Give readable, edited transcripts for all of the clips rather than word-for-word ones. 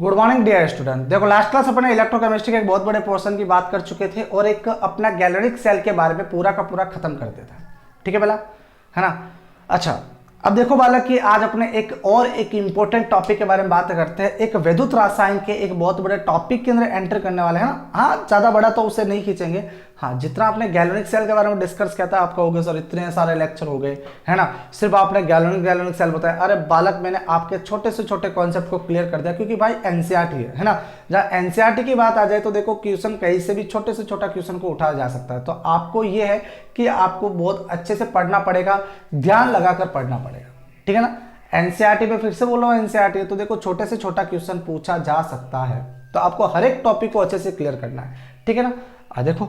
Good morning dear student. देखो last class अपने electrochemistry के एक बहुत बड़े पोर्शन की बात कर चुके थे और एक अपना गैलोरिक सेल के बारे में पूरा का पूरा खत्म कर देता है। ठीक है बेला, है ना। अच्छा, अब देखो बालक कि आज अपने एक इंपॉर्टेंट टॉपिक के बारे में बात करते हैं। एक विद्युत रसायन के एक बहुत बड़े टॉपिक के अंदर एंटर करने वाले हैं ना। हाँ, ज्यादा बड़ा तो उसे नहीं खींचेंगे। हाँ, जितना आपने गैलोनिक सेल के बारे में डिस्कस किया था आपका हो गया सर, इतने सारे लेक्चर हो गए, है ना। सिर्फ आपने गैलोनिक सेल बताया। अरे बालक, मैंने आपके छोटे से छोटे कॉन्सेप्ट को क्लियर कर दिया, क्योंकि भाई एनसीईआरटी है ना। जहाँ एनसीईआरटी की बात आ जाए तो देखो क्वेश्चन कहीं से भी छोटे से छोटा क्वेश्चन को उठाया जा सकता है। तो आपको ये है कि आपको बहुत अच्छे से पढ़ना पड़ेगा, ध्यान लगाकर पढ़ना पड़ेगा, ठीक है ना। एनसीईआरटी पे फिर से बोल रहा हूं, एनसीईआरटी तो देखो छोटे से छोटा क्वेश्चन पूछा जा सकता है। तो आपको हर एक टॉपिक को अच्छे से क्लियर करना है, ठीक है ना। देखो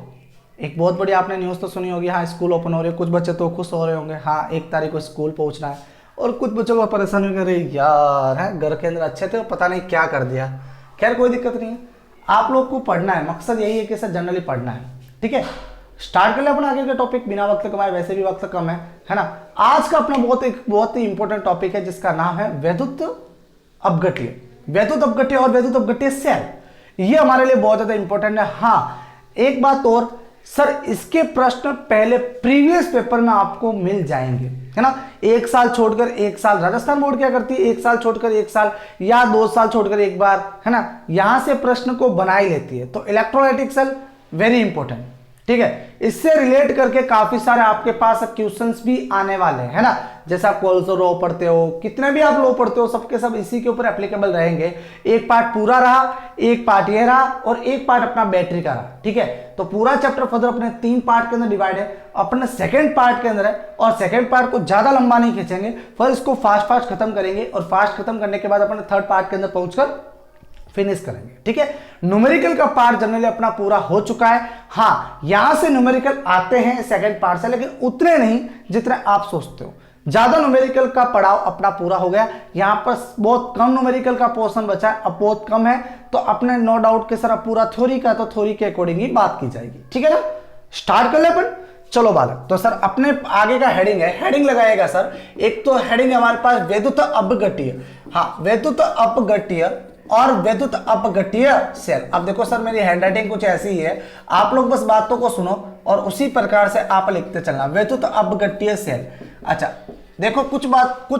एक बहुत बड़ी आपने न्यूज़ तो सुनी होगी, हाँ स्कूल ओपन हो रही है। कुछ बच्चे तो खुश हो रहे होंगे, हाँ 1 तारीख को स्कूल पहुंचना है। और कुछ बच्चों को परेशानी कर रही यार, है घर के अंदर अच्छे थे पता नहीं क्या कर दिया। खैर कोई दिक्कत नहीं है, आप लोग को पढ़ना है, मकसद यही है कि सर जनरली पढ़ना है, ठीक है। स्टार्ट कर ले अपना आगे का टॉपिक बिना वक्त कमाए, वैसे भी वक्त कम है ना। आज का अपना बहुत ही इंपॉर्टेंट टॉपिक है जिसका नाम है वैद्युत अपघट्य। वैद्युत अपघट्य और वैद्युत अपघट्य सेल, ये हमारे लिए बहुत ज्यादा इंपॉर्टेंट है। हाँ, एक बात और सर, इसके प्रश्न पहले प्रीवियस पेपर में आपको मिल जाएंगे, है ना। 1 साल छोड़कर 1 साल राजस्थान बोर्ड क्या करती है, 1 साल छोड़कर 1 साल या 2 साल छोड़कर एक बार, है ना, यहां से प्रश्न को बनाई लेती है। तो इलेक्ट्रोलाइटिक सेल वेरी इंपॉर्टेंट, ठीक है। इससे रिलेट करके काफी सारे आपके पास क्वेश्चंस भी आने वाले हैं, है ना। जैसे आप कोल्सो रो पढ़ते हो, कितने भी आप लो पढ़ते हो, सबके सब इसी के ऊपर एप्लीकेबल रहेंगे। एक पार्ट पूरा रहा, एक पार्ट ये रहा और एक पार्ट अपना बैटरी का रहा, ठीक है। तो पूरा चैप्टर फर्दर अपने 3 पार्ट के अंदर डिवाइड है, अपने सेकंड पार्ट के अंदर है। और सेकंड पार्ट को ज्यादा लंबा नहीं खींचेंगे, फिर इसको फास्ट खत्म करेंगे और फास्ट खत्म करने के बाद अपने थर्ड पार्ट के अंदर पहुंचकर फिनिश करेंगे, ठीक है। न्यूमेरिकल का पार्ट जनरली अपना पूरा हो चुका है। हाँ, यहां से न्यूमेरिकल आते हैं सेकंड पार्ट से, लेकिन उतने नहीं जितने आप सोचते हो। ज्यादा न्यूमेरिकल का पड़ाव अपना पूरा हो गया। यहां पर बहुत कम न्यूमेरिकल का पोर्शन बचा है, अब बहुत कम है। तो अपने नो डाउट के सर अब पूरा थ्योरी का, तो थ्योरी के अकॉर्डिंग ही बात की जाएगी, ठीक है ना। स्टार्ट कर ले अपन, चलो बालक। तो सर अपने आगे का हेडिंग है, हेडिंग लगाएगा सर। एक तो हेडिंग हमारे पास वैद्युत अपघट्य, हाँ वैद्युत अपघट्य और वैद्युत अपघट्य सेल। अब देखो सर, मेरी हैंडराइटिंग कुछ ऐसी ही है, आप लोग बस बातों को सुनो और उसी प्रकार से आप लिखते चलना, वैद्युत अपघट्य सेल। अच्छा देखो, कुछ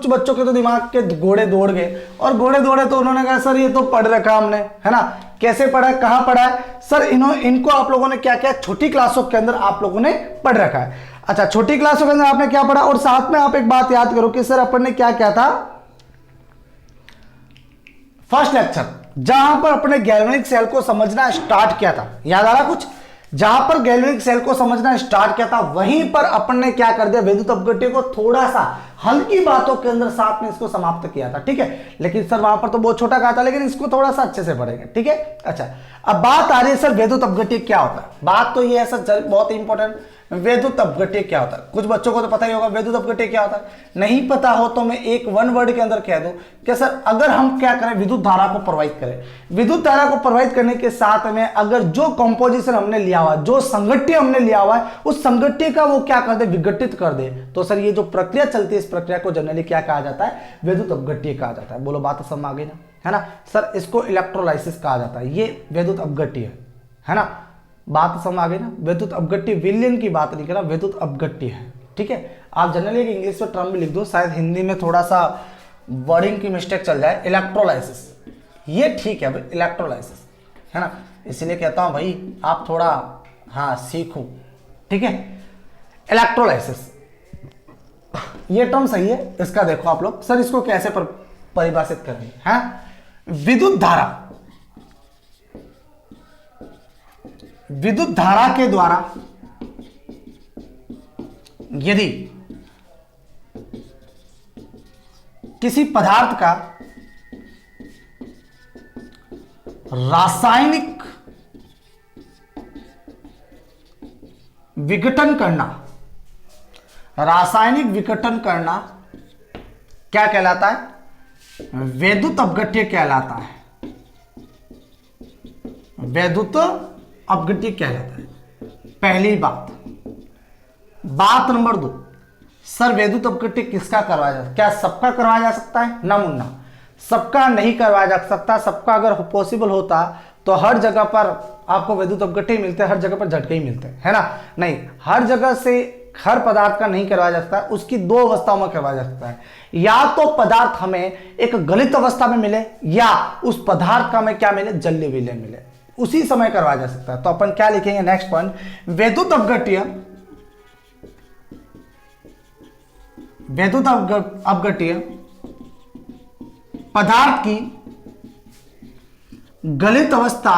बच्चों के तो दिमाग के घोड़े दौड़ गए, और घोड़े दौड़े तो उन्होंने कहा सर ये तो पढ़ रखा हमने, है ना। कैसे पढ़ा है, कहां पढ़ा है सर, इनको आप लोगों ने क्या क्या छोटी क्लासों के अंदर आप लोगों ने पढ़ रखा है। अच्छा, छोटी क्लासों के अंदर आपने क्या पढ़ा, और साथ में आप एक बात याद करो कि सर अपन ने क्या क्या था फर्स्ट लेक्चर, जहां पर अपने गैल्वेनिक सेल को समझना स्टार्ट किया था। याद आ रहा कुछ, जहां पर गैल्वेनिक सेल को समझना स्टार्ट किया था वहीं पर अपन ने क्या कर दिया, वैद्युत अपघट्य को थोड़ा सा हल्की बातों के अंदर साथ में इसको समाप्त किया था, ठीक है। लेकिन सर वहां पर तो बहुत छोटा कहा था, लेकिन इसको थोड़ा सा अच्छे से पढ़ेंगे, ठीक है। अच्छा, अब बात आ रही है सर वैद्युत अपघट्य क्या होता है। बात तो ये है सर, बहुत इंपॉर्टेंट, वैद्युत अपघट्य क्या होता है। कुछ बच्चों को तो पता ही होगा वैद्युत अपघट्य क्या होता है, नहीं पता हो तो मैं एक 1 वर्ड के अंदर कह दूं कि सर अगर हम क्या करें, विद्युत धारा को प्रवाहित करें। विद्युत धारा को प्रवाहित करने के साथ में अगर जो कंपोजिशन हमने लिया हुआ, जो संघट्य हमने लिया हुआ है, उस संघट्य का वो क्या कर दे, विघटित कर दे, तो सर ये जो प्रक्रिया चलती है इस प्रक्रिया को जनरली क्या कहा जाता है, वैद्युत अपघट्य कहा जाता है। बोलो बात समझ आ गई ना, है ना। सर इसको इलेक्ट्रोलाइसिस कहा जाता है, ये वैद्युत अपघट्य है ना। बात समझ आ गई ना। वैद्युत अपघट्य विलयन की बात नहीं कर रहा, वैद्युत अपघट्य है, ठीक है। आप जनरली एक इंग्लिश में टर्म भी लिख दो, शायद हिंदी में थोड़ा सा वर्डिंग की मिस्टेक चल जाए। इलेक्ट्रोलाइसिस, ये ठीक है भाई, इलेक्ट्रोलाइसिस, है ना। इसीलिए कहता हूं भाई आप थोड़ा हाँ सीखो, ठीक है। इलेक्ट्रोलाइसिस ये टर्म सही है, इसका देखो आप लोग सर इसको कैसे परिभाषित करेंगे, हैं। विद्युत धारा के द्वारा यदि किसी पदार्थ का रासायनिक विघटन करना, रासायनिक विघटन करना क्या कहलाता है, वैद्युत अपघट्य कहलाता है। वैद्युत अपघट्य कहलाता है, पहली बात। बात नंबर 2, सर वैद्युत अपघट्य किसका करवाया जा सकता है, क्या सबका करवाया जा सकता है, ना मुन्ना। सबका नहीं करवाया जा सकता, सबका अगर पॉसिबल होता तो हर जगह पर आपको विद्युत अपघट्य मिलते, हर जगह पर झटके ही मिलते, है ना। नहीं, हर जगह से हर पदार्थ का नहीं करवाया जा सकता, उसकी दो अवस्थाओं में करवाया जा सकता है। या तो पदार्थ हमें एक गलित अवस्था में मिले या उस पदार्थ का हमें क्या मिले, जलीय विलय मिले, उसी समय करवाया जा सकता है। तो अपन क्या लिखेंगे नेक्स्ट पॉइंट, विद्युत अपघट्य, विद्युत अपघट्य पदार्थ की गलित अवस्था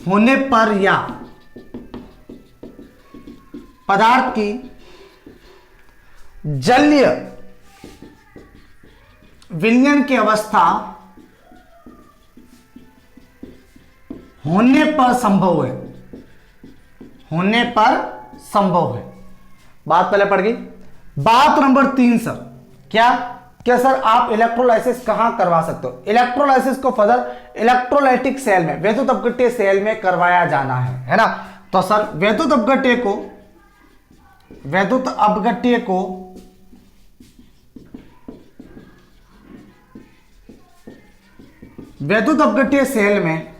होने पर या पदार्थ की जलीय विलयन की अवस्था होने पर संभव है, होने पर संभव है। बात पहले पड़ गई। बात नंबर 3 सर, क्या सर आप इलेक्ट्रोलाइसिस कहां करवा सकते हो? इलेक्ट्रोलाइसिस को फर्दर इलेक्ट्रोलाइटिक सेल में, विद्युत अपघट्य सेल में करवाया जाना है ना। तो सर विद्युत अपघट्य सेल में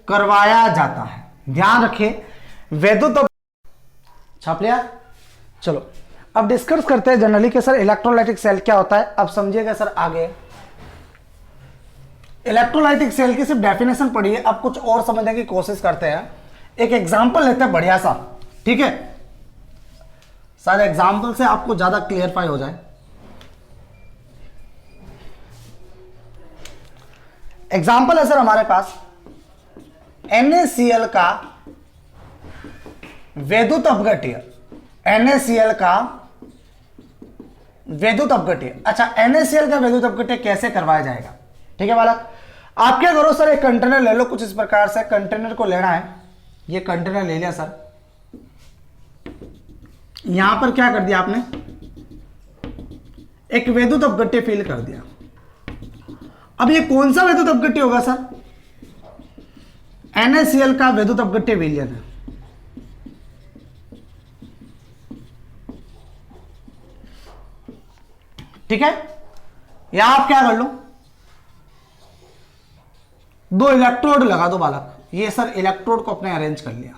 करवाया जाता है। ध्यान रखें, विद्युत छाप लिया। चलो अब डिस्कस करते हैं जनरली कि सर इलेक्ट्रोलाइटिक सेल क्या होता है। अब समझिएगा सर आगे, इलेक्ट्रोलाइटिक सेल की सिर्फ डेफिनेशन पढ़ी है, अब कुछ और समझने की कोशिश करते हैं। एक एग्जांपल लेते हैं बढ़िया सा, ठीक है, शायद एग्जांपल से आपको ज्यादा क्लियरफाई हो जाए। एग्जांपल है सर हमारे पास NaCl का विद्युत अपघट्य, NaCl का विद्युत अपघट्य। अच्छा, NaCl का विद्युत अपघट्य कैसे करवाया जाएगा? ठीक है बालक, आप क्या करो सर, एक कंटेनर ले लो कुछ इस प्रकार से। कंटेनर को लेना है, ये कंटेनर ले लिया सर, यहां पर क्या कर दिया आपने, एक विद्युत अपघट्य फील कर दिया। अब ये कौन सा विद्युत अपघट्य होगा सर? NaCl का विद्युत अपघट्य विलयन है। ठीक है, यहां आप क्या कर लो, 2 इलेक्ट्रोड लगा दो बालक। ये सर इलेक्ट्रोड को अपने अरेंज कर लिया,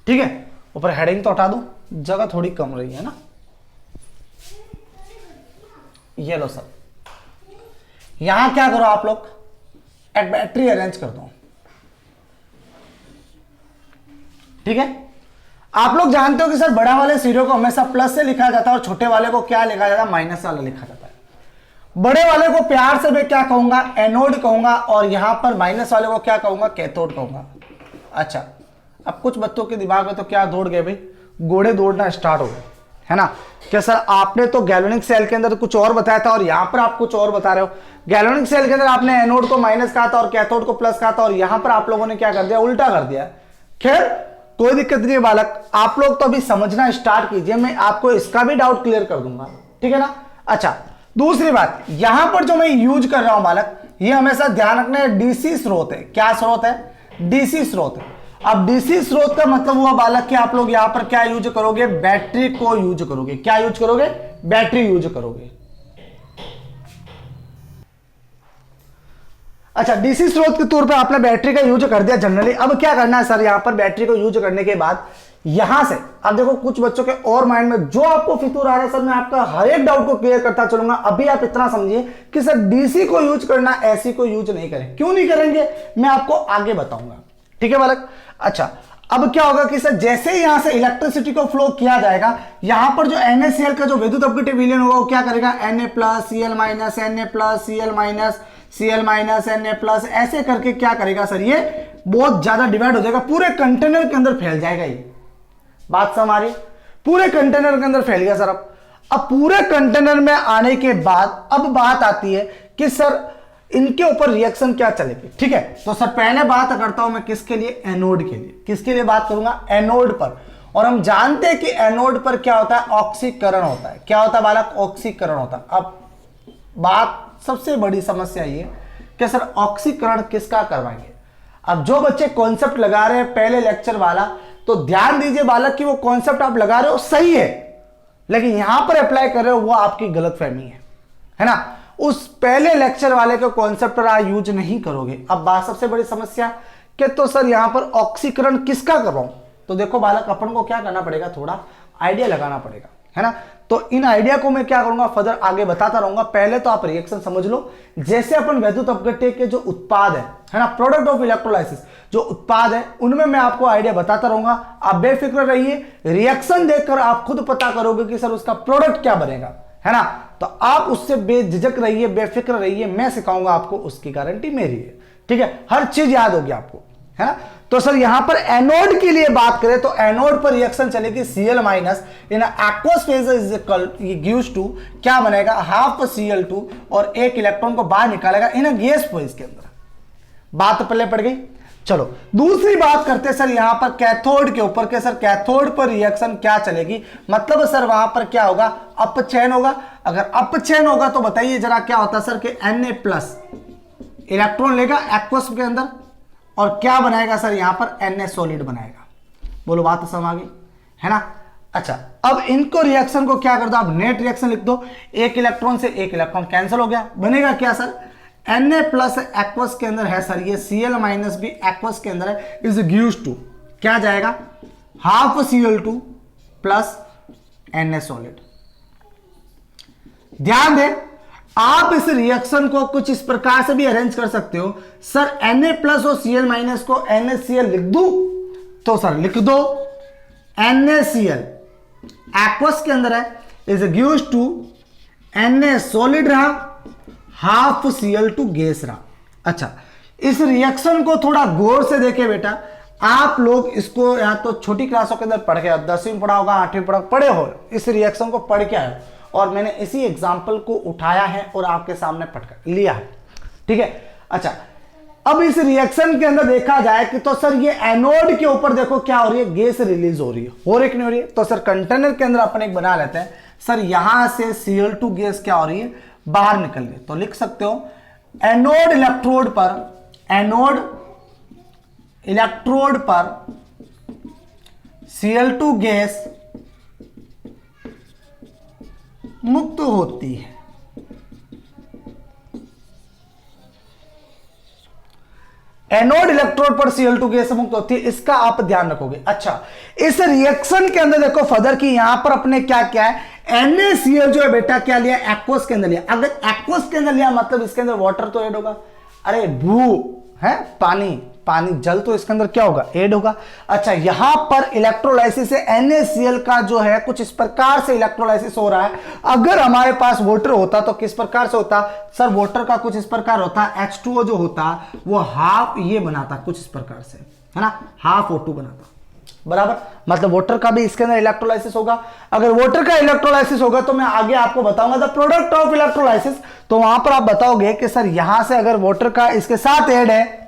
ठीक है। ऊपर हेडिंग तो हटा दो, जगह थोड़ी कम रही है ना। ये लो सर, यहां क्या करो आप लोग, एक बैटरी अरेंज कर दो, ठीक है। आप लोग जानते हो कि सर बड़ा वाले सिरे को हमेशा प्लस से लिखा जाता है और छोटे वाले को क्या लिखा जाता है, माइनस वाला लिखा जाता है। बड़े वाले को प्यार से मैं क्या कहूंगा, एनोड कहूंगा, और यहां पर माइनस वाले को क्या कहूंगा, कैथोड कहूंगा। अच्छा, अब कुछ बच्चों के दिमाग में तो क्या दौड़ गए भाई, घोड़े दौड़ना स्टार्ट हो गए, है ना। क्या सर आपने तो गैल्वेनिक सेल के अंदर कुछ और बताया था और यहां पर आप कुछ और बता रहे हो। गैल्वेनिक सेल के अंदर आपने एनोड को माइनस कहा था और कैथोड को प्लस कहा था, और यहां पर आप लोगों ने क्या कर दिया, उल्टा कर दिया। खैर कोई दिक्कत नहीं है बालक, आप लोग तो अभी समझना स्टार्ट कीजिए, मैं आपको इसका भी डाउट क्लियर कर दूंगा, ठीक है ना। अच्छा, दूसरी बात, यहां पर जो मैं यूज कर रहा हूं बालक, ये हमेशा ध्यान रखना है, डीसी स्रोत है। क्या स्रोत है? डीसी स्रोत है। अब डीसी स्रोत का मतलब हुआ बालक कि आप लोग यहां पर क्या यूज करोगे, बैटरी को यूज करोगे। क्या यूज करोगे? बैटरी यूज करोगे। अच्छा, डीसी स्रोत के तौर पे आपने बैटरी का यूज कर दिया जनरली। अब क्या करना है सर, यहां पर बैटरी को यूज करने के बाद यहां से अब देखो कुछ बच्चों के और माइंड में जो आपको फितूर आ रहा है सर, मैं आपका हर एक डाउट को क्लियर करता चलूंगा। अभी आप इतना समझिए कि सर डीसी को यूज करना, एसी को यूज नहीं करें। क्यों नहीं करेंगे मैं आपको आगे बताऊंगा, ठीक है बालक। अच्छा, अब क्या होगा कि सर जैसे ही यहां से इलेक्ट्रिसिटी को फ्लो किया जाएगा, यहां पर जो NaCl का जो विद्युत अपघट्य विलयन होगा वो क्या करेगा, Na plus Cl minus, Na plus Cl minus, Cl minus, Na plus, ऐसे करके क्या करेगा सर, ये बहुत ज्यादा डिवाइड हो जाएगा, पूरे कंटेनर के अंदर फैल जाएगा। ये बात हमारी पूरे कंटेनर के अंदर फैल गया सर। अब पूरे कंटेनर में आने के बाद अब बात आती है कि सर इनके ऊपर रिएक्शन क्या चलेगी, ठीक है। तो सर पहले बात करता हूं मैं किसके लिए, एनोड के लिए। किसके लिए बात करूंगा, एनोड पर। और हम जानते हैं कि एनोड पर क्या होता है, ऑक्सीकरण होता है। क्या होता है बालक, ऑक्सीकरण होता है। अब बात सबसे बड़ी समस्या ये कि सर ऑक्सीकरण किसका करवाएंगे। अब जो बच्चे कॉन्सेप्ट लगा रहे हैं पहले लेक्चर वाला, तो ध्यान दीजिए बालक कि वो कॉन्सेप्ट आप लगा रहे हो सही है, लेकिन यहां पर अप्लाई कर रहे हो वो आपकी गलतफहमी है ना। उस पहले लेक्चर वाले के कॉन्सेप्ट पर आप यूज नहीं करोगे। अब बात सबसे बड़ी समस्या कि तो सर यहां पर ऑक्सीकरण किसका कर रहा हूं, तो देखो बालक अपन को क्या करना पड़ेगा, थोड़ा आइडिया लगाना पड़ेगा, है ना। तो इन आइडिया को मैं क्या करूंगा फर्दर आगे बताता रहूंगा। पहले तो आप रिएक्शन समझ लो। जैसे अपन वैद्युत अपघट्य के जो उत्पाद है ना, प्रोडक्ट ऑफ इलेक्ट्रोलाइसिस जो उत्पाद है, उनमें मैं आपको आइडिया बताता रहूंगा। आप बेफिक्र रहिए, रिएक्शन देखकर आप खुद पता करोगे कि सर उसका प्रोडक्ट क्या बनेगा, है ना। तो आप उससे बेझिझक रहिए, बेफिक्र रहिए, मैं सिखाऊंगा आपको, उसकी गारंटी मेरी है, ठीक है। हर चीज याद होगी आपको, है ना। तो सर यहां पर एनोड के लिए बात करें तो एनोड पर रिएक्शन चलेगी Cl minus in aqueous phase is equal gives to क्या बनेगा, हाफ Cl2 और एक इलेक्ट्रॉन को बाहर निकालेगा इन गैस फेज के अंदर। बात तो पहले पड़ गई। चलो दूसरी बात करते हैं सर यहां पर कैथोड के ऊपर के। सर कैथोड पर रिएक्शन क्या चलेगी, मतलब सर वहां पर क्या होगा, अपचयन होगा। अगर अपचयन होगा तो बताइए जरा क्या होता है सर कि Na+ इलेक्ट्रॉन लेगा एक्वस के अंदर और क्या बनाएगा सर यहां पर Na सॉलिड बनाएगा। बोलो बात समझ आ गई, है ना। अच्छा अब इनको रिएक्शन को क्या कर दो, आप नेट रिएक्शन लिख दो। एक इलेक्ट्रॉन से एक इलेक्ट्रॉन कैंसिल हो गया, बनेगा क्या सर, Na+ एक्वस के अंदर है सर, ये Cl- भी एक्वस के अंदर है, इज गिव्स टू क्या जाएगा, half Cl2 plus Na solid. ध्यान दें आप इस रिएक्शन को कुछ इस प्रकार से भी अरेंज कर सकते हो। सर Na+ और Cl- को NaCl लिख दूं, तो सर लिख दो NaCl एक्वस के अंदर है, is gives to Na solid रहा, हाफ Cl2 गैस रहा। अच्छा इस रिएक्शन को थोड़ा गौर से देखे बेटा, आप लोग इसको या तो छोटी क्लासों के अंदर पढ़ के, 10वीं पढ़ा होगा, 8वीं पढ़े हो, इस रिएक्शन को पढ़ के आए और मैंने इसी एग्जाम्पल को उठाया है और आपके सामने पढ़ लिया है, ठीक है। अच्छा अब इस रिएक्शन के अंदर देखा जाए कि तो सर ये एनोड के ऊपर देखो क्या हो रही है, गैस रिलीज हो रही है, हो रही कि नहीं हो रही है। तो सर कंटेनर के अंदर अपन एक बना लेते हैं, सर यहां से Cl2 गैस क्या हो रही है, बाहर निकल रही है। तो लिख सकते हो एनोड इलेक्ट्रोड पर Cl2 गैस मुक्त होती है। एनोड इलेक्ट्रोड पर Cl2 गैस मुक्त होती है, इसका आप ध्यान रखोगे। अच्छा इस रिएक्शन के अंदर देखो फर्दर की यहां पर अपने क्या क्या है, NaCl जो है बेटा क्या लिया, एक्वस के अंदर लिया। अगर एक्वस के अंदर लिया मतलब इसके अंदर वाटर तो ऐड होगा, अरे भू है पानी जल तो इसके अंदर क्या होगा, ऐड होगा। अच्छा यहां पर इलेक्ट्रोलाइसिस से NaCl का जो है कुछ इस प्रकार से इलेक्ट्रोलाइसिस हो रहा है। अगर हमारे पास वाटर होता तो किस प्रकार से होता सर, वाटर का कुछ इस प्रकार होता, H2O जो होता वो हाफ ये बनाता कुछ इस प्रकार से, है ना, हाफ O2 बनाता, बराबर। मतलब वाटर का भी इसके अंदर इलेक्ट्रोलाइसिस होगा। अगर वाटर का इलेक्ट्रोलाइसिस होगा तो मैं आगे आपको बताऊंगा द प्रोडक्ट ऑफ इलेक्ट्रोलाइसिस, तो वहां पर आप बताओगे कि सर यहां से अगर वाटर का इसके साथ ऐड है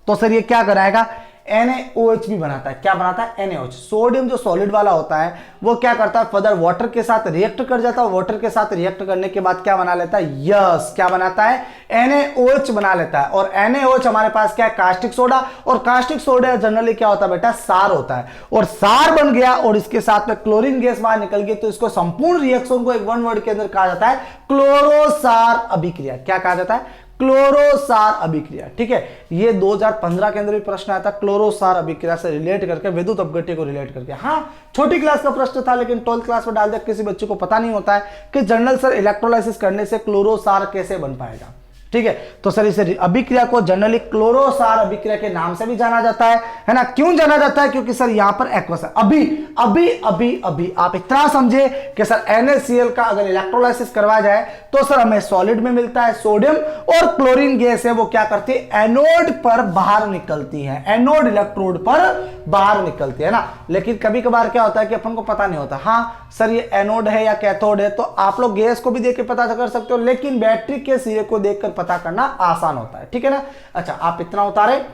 तो सर ये क्या कराएगा, NaOH भी बनाता है। क्या बनाता है, NaOH। सोडियम जो सॉलिड वाला होता है वो क्या करता है, फर्दर वाटर के साथ रिएक्ट कर जाता है, वाटर के साथ रिएक्ट करने के बाद क्या बना लेता है, यस क्या बनाता है, NaOH बना लेता है। और NaOH हमारे पास क्या है, कास्टिक सोडा, और कास्टिक सोडा जनरली क्या होता है बेटा, सार होता है। और सार बन गया और इसके साथ में क्लोरीन गैस बाहर निकल गई, तो इसको संपूर्ण रिएक्शन को एक वन वर्ड के अंदर कहा जाता है क्लोरोसार अभिक्रिया। क्या कहा जाता है, क्लोरोसार अभिक्रिया, ठीक है। ये 2015 के अंदर भी प्रश्न आया था, क्लोरोसार अभिक्रिया से रिलेट करके, विद्युत अपघट्य को रिलेट करके। हाँ छोटी क्लास का प्रश्न था लेकिन 12th क्लास में डाल दिया, किसी बच्चे को पता नहीं होता है कि जनरल सर इलेक्ट्रोलाइसिस करने से क्लोरोसार कैसे बन पाएगा, ठीक है। तो सर इस अभिक्रिया को जनरली क्लोरोसार अभिक्रिया के नाम से भी जाना जाता है ना। क्यों जाना जाता है, क्योंकि सर यहां पर एक्वस है। अभी आप इतना समझे कि सर NaCl का अगर इलेक्ट्रोलाइसिस करवाया जाए तो सर हमें सॉलिड में मिलता है सोडियम, और क्लोरीन गैस है वो क्या करती है, एनोड पर बाहर निकलती है, एनोड इलेक्ट्रोड पर बाहर निकलती है ना। लेकिन कभी कभार क्या होता है कि अपन को पता नहीं होता, हाँ सर ये एनोड है या कैथोड है, तो आप लोग गैस को भी देख के पता कर सकते हो, लेकिन बैटरी के सिरे को देखकर पता करना आसान होता है, ठीक है ना। अच्छा आप इतना उतारे,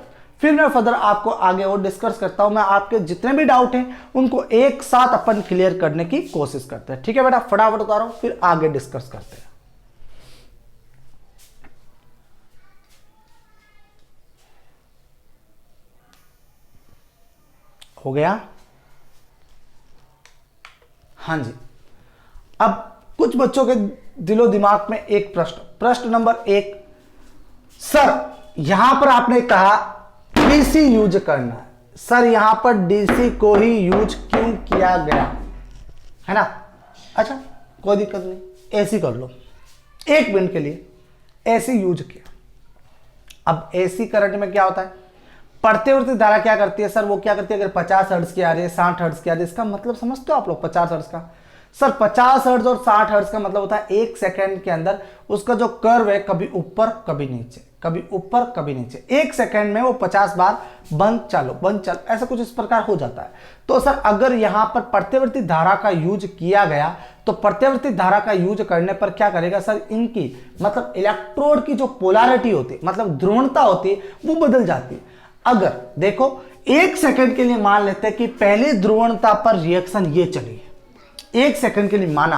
फिर मैं फर्दर आपको आगे और डिस्कस करता हूं। मैं आपके जितने भी डाउट हैं उनको एक साथ अपन क्लियर करने की कोशिश करते हैं, ठीक है बेटा। फटाफट उतारो फिर आगे डिस्कस करते हैं। हो गया, हाँ जी। अब कुछ बच्चों के दिलो दिमाग में एक प्रश्न नंबर 1, सर यहां पर आपने कहा डीसी यूज करना है, सर यहां पर डीसी को ही यूज क्यों किया गया, है ना। अच्छा कोई दिक्कत नहीं, एसी कर लो, 1 मिनट के लिए एसी यूज किया। अब एसी करंट में क्या होता है, पड़ते धारा क्या करती है सर, वो क्या करती है, अगर 50 हर्ट्ज की आ रही है, 60 हर्ट्ज की आ रही है, इसका मतलब समझते हो आप लोग 50 हर्ट्ज का, सर 50 हर्ट्ज और 60 हर्ट्ज का मतलब होता है 1 सेकंड के अंदर उसका जो कर्व है कभी ऊपर कभी नीचे, कभी ऊपर कभी नीचे, 1 सेकंड में वो 50 बार बंद चालू ऐसा कुछ इस प्रकार हो जाता है। तो सर अगर यहां पर प्रतिवर्ती धारा का यूज किया गया तो प्रतिवर्ती धारा का यूज करने पर क्या करेगा सर, इनकी मतलब इलेक्ट्रोड की जो पोलैरिटी होती है, मतलब ध्रुवणता होती है, वो बदल जाती है। अगर देखो 1 सेकंड के लिए मान लेते हैं कि पहली ध्रुवणता पर रिएक्शन ये चली है, 1 सेकंड के लिए माना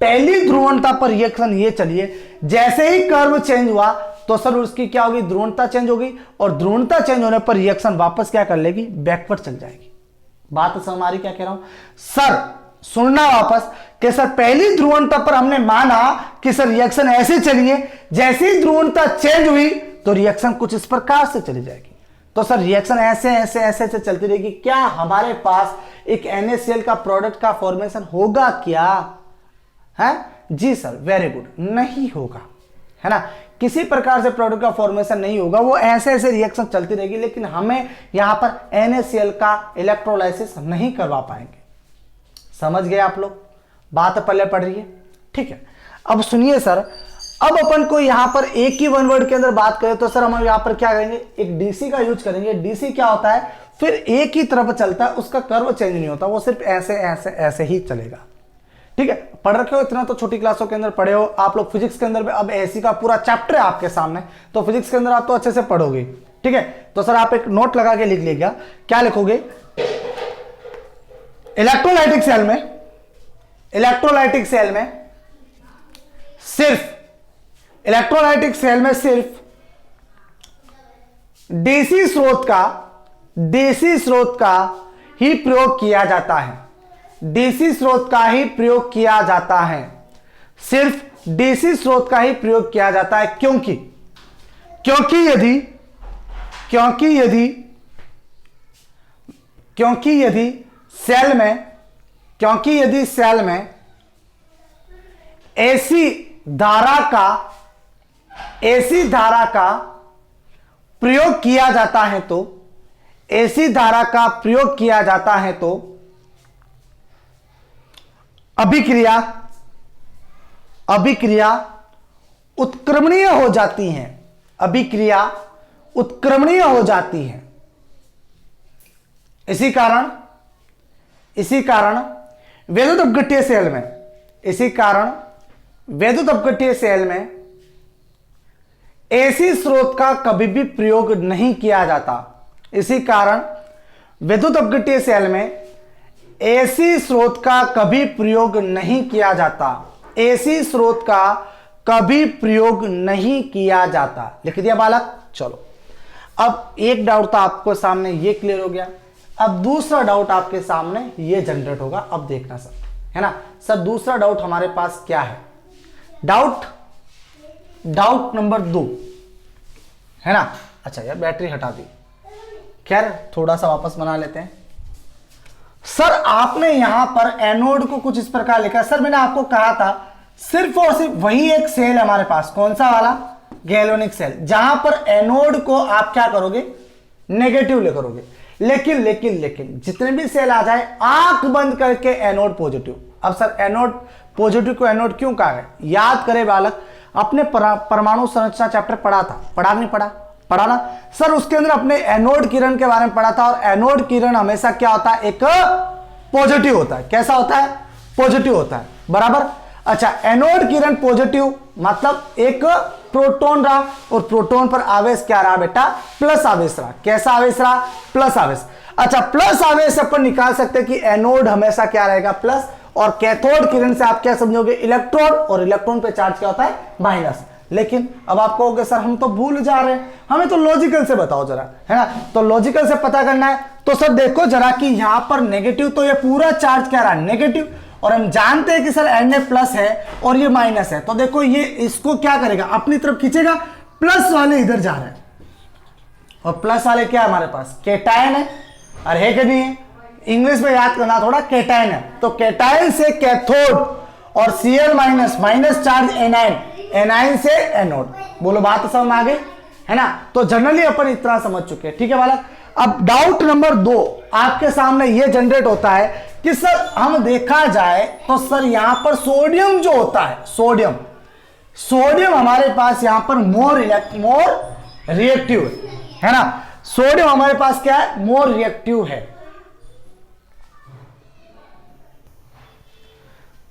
पहली ध्रुवणता पर रिएक्शन ये चली है, जैसे ही कर्व चेंज हुआ तो सर उसकी क्या होगी, ध्रुवणता चेंज होगी, और ध्रुवणता चेंज होने पर रिएक्शन वापस क्या कर लेगी, बैकवर्ड चल जाएगी। बात समझ आ रही क्या कह रहा हूं सर, सुनना वापस कि सर पहली ध्रुवणता पर हमने माना कि सर रिएक्शन ऐसे चली है, जैसे ही ध्रुवणता चेंज हुई तो रिएक्शन कुछ इस प्रकार से चली जाएगी। तो सर रिएक्शन ऐसे ऐसे ऐसे ऐसे चलती रहेगी, क्या हमारे पास एक NaCl का प्रोडक्ट का फॉर्मेशन होगा क्या, है जी सर, वेरी गुड, नहीं होगा, है ना, किसी प्रकार से प्रोडक्ट का फॉर्मेशन नहीं होगा, वो ऐसे ऐसे रिएक्शन चलती रहेगी, लेकिन हमें यहां पर NaCl का इलेक्ट्रोलाइसिस नहीं करवा पाएंगे। समझ गए आप लोग, बात पहले पढ़ रही है, ठीक है। अब सुनिए सर, अब अपन को यहां पर एक ही वन वर्ड के अंदर बात करें तो सर हम यहां पर क्या करेंगे, एक डीसी का यूज करेंगे। डीसी क्या होता है, फिर एक ही तरफ चलता है, उसका कर्व चेंज नहीं होता, वो सिर्फ ऐसे ऐसे ऐसे ही चलेगा, ठीक है। पढ़ रखे हो, इतना तो छोटी क्लासों के अंदर पढ़े हो आप लोग, फिजिक्स के अंदर भी अब एसी का पूरा चैप्टर है आपके सामने, तो फिजिक्स के अंदर आप तो अच्छे से पढ़ोगे, ठीक है। तो सर आप एक नोट लगा के लिख लीजिएगा, क्या लिखोगे, इलेक्ट्रोलाइटिक सेल में सिर्फ डीसी स्रोत का ही प्रयोग किया जाता है, डीसी स्रोत का ही प्रयोग किया जाता है, सिर्फ डीसी स्रोत का ही प्रयोग किया जाता है। क्योंकि यदि सेल में एसी धारा का प्रयोग किया जाता है तो अभिक्रिया उत्क्रमणीय हो जाती है, इसी कारण वैद्युत अपघट्य सेल में एसी स्रोत का कभी भी प्रयोग नहीं किया जाता। इसी कारण विद्युत अपघट्य सेल में एसी स्रोत का कभी प्रयोग नहीं किया जाता, एसी स्रोत का कभी प्रयोग नहीं किया जाता। लिख दिया बालक, चलो अब एक डाउट था आपको सामने, ये क्लियर हो गया। अब दूसरा डाउट आपके सामने ये जनरेट होगा, अब देखना सर, है ना सर, दूसरा डाउट हमारे पास क्या है, डाउट नंबर 2, है ना। अच्छा यार बैटरी हटा दी, खैर थोड़ा सा वापस बना लेते हैं। सर आपने यहां पर एनोड को कुछ इस प्रकार लिखा, सर मैंने आपको कहा था सिर्फ और सिर्फ वही एक सेल हमारे पास, कौन सा वाला, गैलोनिक सेल, जहां पर एनोड को आप क्या करोगे, नेगेटिव ले करोगे। लेकिन जितने भी सेल आ जाए आंख बंद करके एनोड पॉजिटिव। अब सर एनोड पॉजिटिव को एनोड क्यों कहा है, याद करे बालक, अपने परमाणु संरचना चैप्टर पढ़ा था, पढ़ा ना सर, उसके अंदर अपने एनोड किरण के बारे में पढ़ा था। और एनोड किरण हमेशा क्या होता है, एक पॉजिटिव होता है। कैसा होता है, पॉजिटिव होता है, बराबर। अच्छा एनोड किरण पॉजिटिव मतलब एक प्रोटॉन रहा, और प्रोटॉन पर आवेश क्या रहा बेटा, प्लस आवेश रहा। कैसा आवेश रहा, प्लस आवेश। अच्छा प्लस आवेश अपन निकाल सकते हैं कि एनोड हमेशा क्या रहेगा, प्लस, और कैथोड किरण से आप क्या समझोगे, इलेक्ट्रॉन, और इलेक्ट्रॉन पे चार्ज क्या होता है, माइनस। लेकिन अब आप कहोगे सर हम तो भूल जा रहे हैं, हमें तो लॉजिकल से बताओ जरा, है ना। तो लॉजिकल से पता करना है तो सर देखो जरा कि यहां पर नेगेटिव, तो ये पूरा चार्ज क्या रहा, नेगेटिव, और हम जानते हैं कि सर Na प्लस है और ये माइनस है, तो देखो ये इसको क्या करेगा, अपनी तरफ खींचेगा, प्लस वाले इधर जा रहे हैं और प्लस वाले क्या है हमारे पास, केटायन है, और है कि नहीं है, इंग्लिश में याद करना थोड़ा, केटायन है, तो केटायन से कैथोड और Cl minus, minus charge anion, anion से एनोड। बोलो बात समझ में आ गई है ना। तो जनरली अपन इतना समझ चुके हैं, ठीक है बालक। अब डाउट नंबर 2 आपके सामने ये जनरेट होता है कि सर हम देखा जाए तो सर यहां पर सोडियम जो होता है, सोडियम हमारे पास यहां पर मोर रिएक्टिव है ना, सोडियम हमारे पास क्या है, मोर रिएक्टिव है,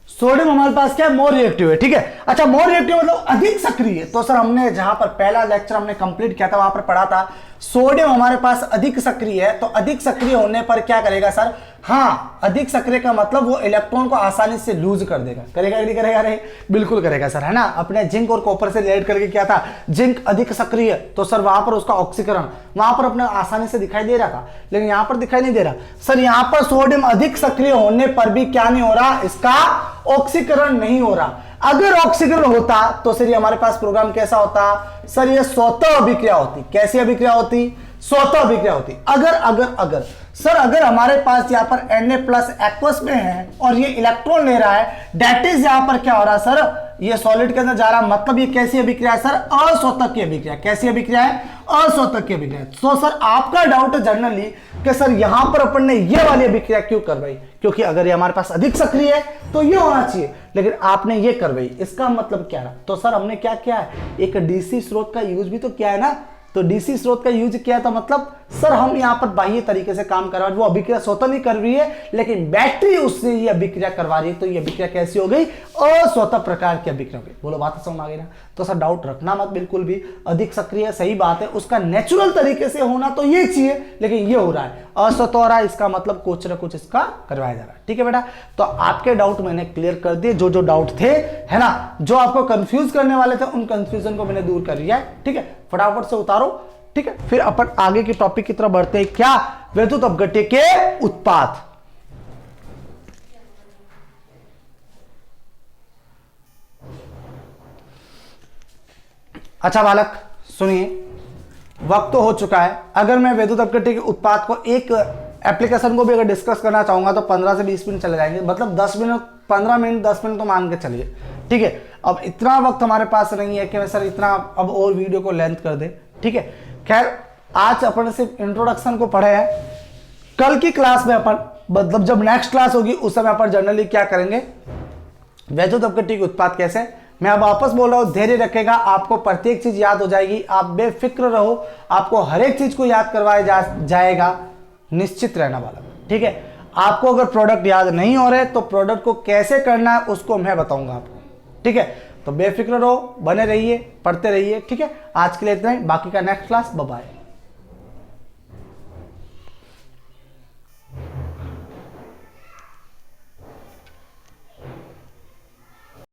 सोडियम हमारे पास क्या है, मोर रिएक्टिव है, ठीक है। अच्छा मोर रिएक्टिव मतलब अधिक सक्रिय है, तो सर हमने जहां पर पहला लेक्चर हमने कंप्लीट किया था वहां पर पढ़ा था सोडियम हमारे पास अधिक सक्रिय है, तो अधिक सक्रिय होने पर क्या करेगा सर, हाँ अधिक सक्रिय का मतलब वो इलेक्ट्रॉन को आसानी से लूज कर देगा, करेगा कि नहीं करेगा, रे बिल्कुल करेगा सर, है ना। अपने जिंक और कॉपर से रिलेट करके क्या था, जिंक अधिक सक्रिय, तो सर वहां पर उसका ऑक्सीकरण वहां पर अपने आसानी से दिखाई दे रहा था, लेकिन यहां पर दिखाई नहीं दे रहा सर। यहां पर सोडियम अधिक सक्रिय होने पर भी क्या नहीं हो रहा, इसका ऑक्सीकरण नहीं हो रहा। अगर ऑक्सीकरण होता तो सर ये हमारे पास प्रोग्राम कैसा होता सर, ये स्वतः अभिक्रिया होती। कैसी अभिक्रिया होती, स्वतः अभिक्रिया होती। अगर सर अगर हमारे पास यहाँ पर Na प्लस एक्वस में है और ये इलेक्ट्रॉन ले रहा है, डेट इज यहाँ पर क्या हो रहा है सर, ये सॉलिड के अंदर जा रहा है, मतलब ये कैसी अभिक्रिया है सर, अस्वतः की अभिक्रिया। कैसी अभिक्रिया है, अस्वतः की अभिक्रिया। तो सर आपका डाउट है जनरली कि सर यहां पर अपन ने ये वाली अभिक्रिया क्यों करवाई, क्योंकि अगर ये हमारे पास अधिक सक्रिय है तो ये होना चाहिए, लेकिन आपने ये करवाई, इसका मतलब क्या रहा। तो सर हमने क्या किया है, एक डीसी स्रोत का यूज भी तो किया है ना, तो डीसी स्रोत का यूज किया था, मतलब सर हम यहां पर बाह्य तरीके से काम कर रहे हैं, वो अभिक्रिया स्वतः नहीं कर रही है, लेकिन बैटरी उससे ये अभिक्रिया करवा रही है, तो ये अभिक्रिया कैसी हो गई, अस्वतः प्रकार की अभिक्रिया हो गई। बोलो बात समझ आ गई ना। तो सर डाउट रखना मत बिल्कुल भी, अधिक सक्रिय सही बात है, उसका नेचुरल तरीके से होना तो ये चाहिए, लेकिन ये हो रहा है अस्वतः हो रहा है, इसका मतलब कुछ ना कुछ इसका करवाया जा रहा है, ठीक है बेटा। तो आपके डाउट मैंने क्लियर कर दिए, जो डाउट थे है ना, जो आपको कंफ्यूज करने वाले थे उन कंफ्यूजन को मैंने दूर कर दिया है, ठीक है। फटाफट से उतारो, ठीक है। फिर अपन आगे के टॉपिक की तरफ बढ़ते हैं, क्या, विद्युत अपघट्य के उत्पाद। अच्छा बालक सुनिए, वक्त तो हो चुका है। अगर मैं विद्युत अपघट्य के उत्पाद को एक एप्लीकेशन को भी अगर डिस्कस करना चाहूंगा तो 15 से 20 मिनट चले जाएंगे, मतलब 10 मिनट 15 मिनट 10 मिनट तो मान के चलिए, ठीक है। अब इतना वक्त हमारे पास नहीं है कि मैं सर इतना अब और वीडियो को लेंथ कर दे, ठीक है। खैर आज अपन सिर्फ इंट्रोडक्शन को पढ़े हैं, कल की क्लास में अपन मतलब जब नेक्स्ट क्लास होगी उस समय अपन जनरली क्या करेंगे, विद्युत अपघट्य के उत्पाद कैसे। मैं अब वापस बोल रहा हूं, धैर्य रखेगा, आपको प्रत्येक चीज याद हो जाएगी, आप बेफिक्र रहो, आपको हर एक चीज को याद करवाया जाएगा, निश्चित रहना वाला, ठीक है। आपको अगर प्रोडक्ट याद नहीं हो रहे तो प्रोडक्ट को कैसे करना है उसको मैं बताऊंगा आपको, ठीक है। तो बेफिक्र रहो, बने रहिए, पढ़ते रहिए, ठीक है। आज के लिए इतना ही, बाकी का नेक्स्ट क्लास, बाय बाय।